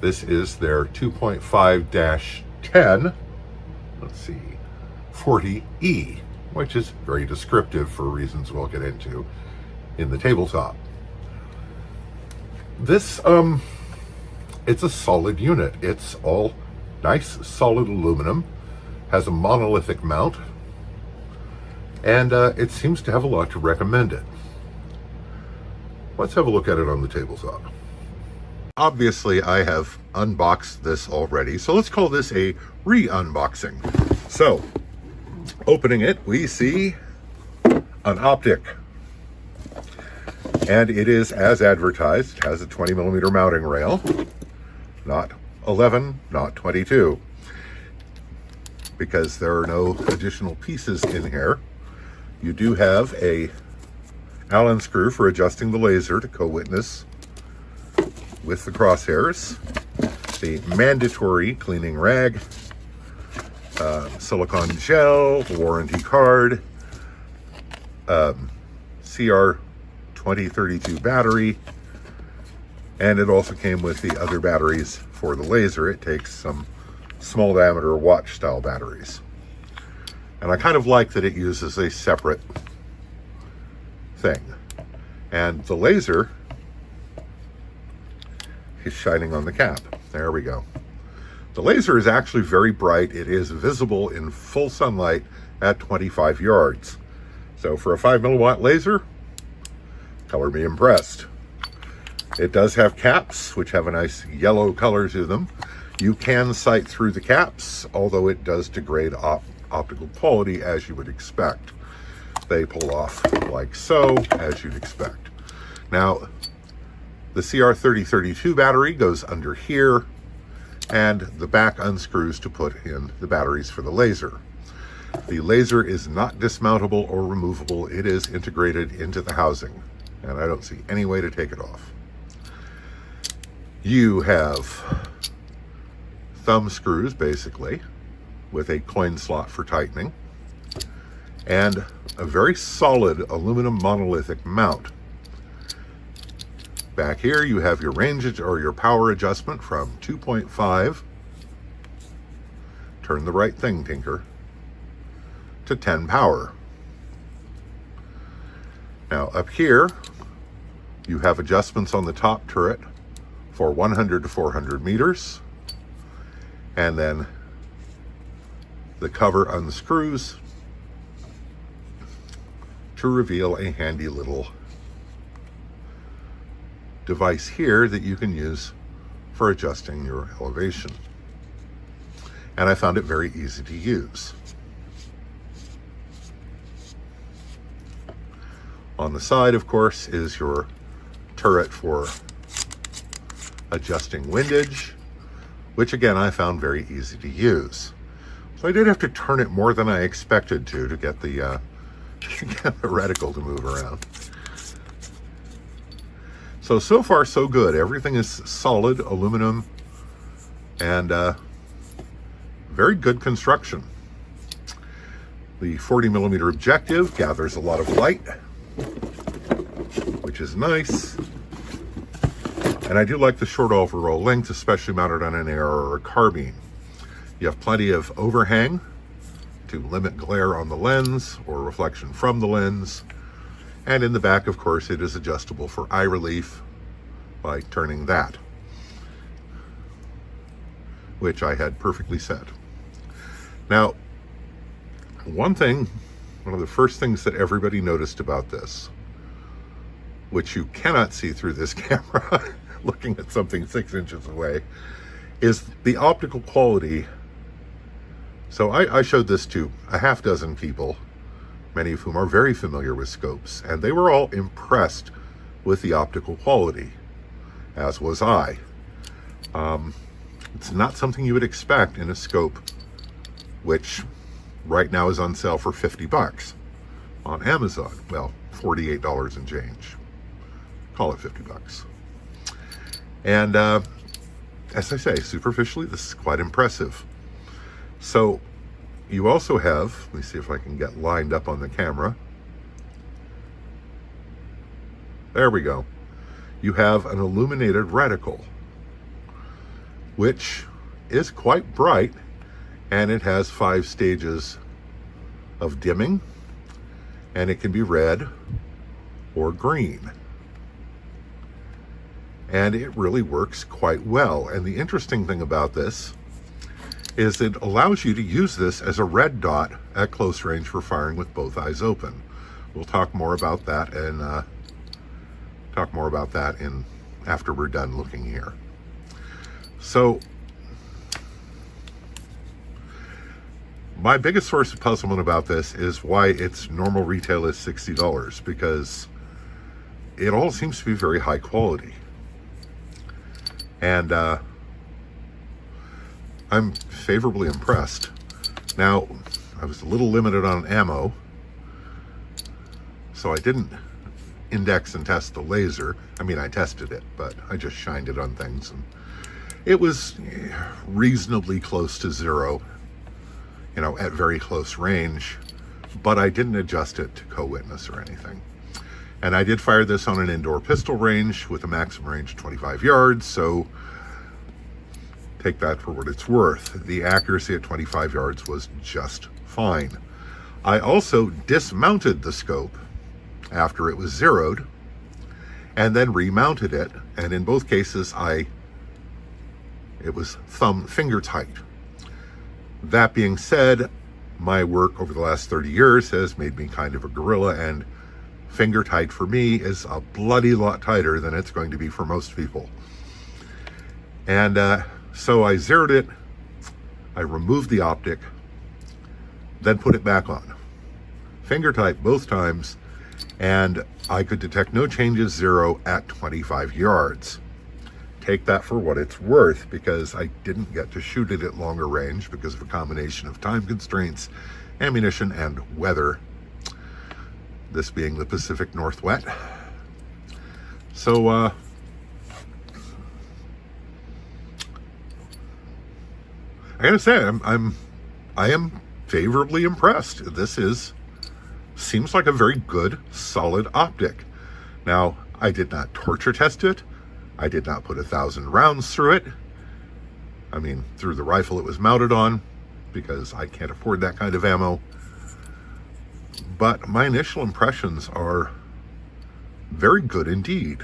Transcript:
This is their 2.5-10, let's see, 40E, which is very descriptive for reasons we'll get into in the tabletop. This, it's a solid unit. It's all nice, solid aluminum, has a monolithic mount, and it seems to have a lot to recommend it. Let's have a look at it on the tabletop. Obviously, I have unboxed this already, so let's call this a re-unboxing. So, opening it, we see an optic. And it is as advertised. It has a 20mm mounting rail, not 11, not 22, because there are no additional pieces in here. You do have a Allen screw for adjusting the laser to co-witness with the crosshairs, the mandatory cleaning rag, silicone gel, warranty card, CR2032 battery, and it also came with the other batteries for the laser. It takes some small diameter watch style batteries. And I kind of like that it uses a separate thing. And the laser is shining on the cap. There we go. The laser is actually very bright. It is visible in full sunlight at 25 yards. So for a 5 milliwatt laser, color me impressed. It does have caps, which have a nice yellow color to them. You can sight through the caps, although it does degrade optical quality as you would expect. They pull off like so, as you'd expect. Now, the CR3032 battery goes under here, and the back unscrews to put in the batteries for the laser. The laser is not dismountable or removable. It is integrated into the housing, and I don't see any way to take it off. You have thumb screws, basically, with a coin slot for tightening, and a very solid aluminum monolithic mount. Back here you have your range or your power adjustment from 2.5, turn the right thing, Tinker, to 10 power. Now up here you have adjustments on the top turret for 100 to 400 meters, and then the cover unscrews to reveal a handy little device here that you can use for adjusting your elevation. And I found it very easy to use. On the side, of course, is your turret for adjusting windage, which again I found very easy to use. So I did have to turn it more than I expected to get the get the reticle to move around. So far so good. Everything is solid aluminum and very good construction. The 40mm objective gathers a lot of light, which is nice. And I do like the short overall length, especially mounted on an AR or a carbine. You have plenty of overhang to limit glare on the lens or reflection from the lens. And in the back, of course, it is adjustable for eye relief by turning that, which I had perfectly set. Now, one of the first things that everybody noticed about this, which you cannot see through this camera, looking at something 6 inches away, is the optical quality. So I showed this to a half dozen people, many of whom are very familiar with scopes, and they were all impressed with the optical quality, as was I. It's not something you would expect in a scope, which right now is on sale for 50 bucks on Amazon. Well, $48 and change. Call it 50 bucks. And as I say, superficially, this is quite impressive. So you also have, let me see if I can get lined up on the camera. There we go. You have an illuminated reticle. which is quite bright, and it has 5 stages of dimming, and it can be red or green. And it really works quite well. And the interesting thing about this is it allows you to use this as a red dot at close range for firing with both eyes open. We'll talk more about that and after we're done looking here. So my biggest source of puzzlement about this is why its normal retail is $60, because it all seems to be very high quality. And I'm favorably impressed. Now, I was a little limited on ammo, so I didn't index and test the laser. I mean, I tested it, but I just shined it on things, and it was reasonably close to 0, you know, at very close range, but I didn't adjust it to co-witness or anything. And I did fire this on an indoor pistol range with a maximum range of 25 yards, so take that for what it's worth. The accuracy at 25 yards was just fine. I also dismounted the scope after it was zeroed and then remounted it, and in both cases it was finger tight. That being said, my work over the last 30 years has made me kind of a gorilla, and finger tight for me is a bloody lot tighter than it's going to be for most people. And so I zeroed it, I removed the optic, then put it back on. Finger tight both times, and I could detect no changes, 0 at 25 yards. Take that for what it's worth, because I didn't get to shoot it at longer range because of a combination of time constraints, ammunition, and weather. This being the Pacific Northwest. So, I gotta say, I am favorably impressed. Seems like a very good, solid optic. Now, I did not torture test it. I did not put 1,000 rounds through it. I mean, through the rifle it was mounted on, because I can't afford that kind of ammo. But my initial impressions are very good indeed.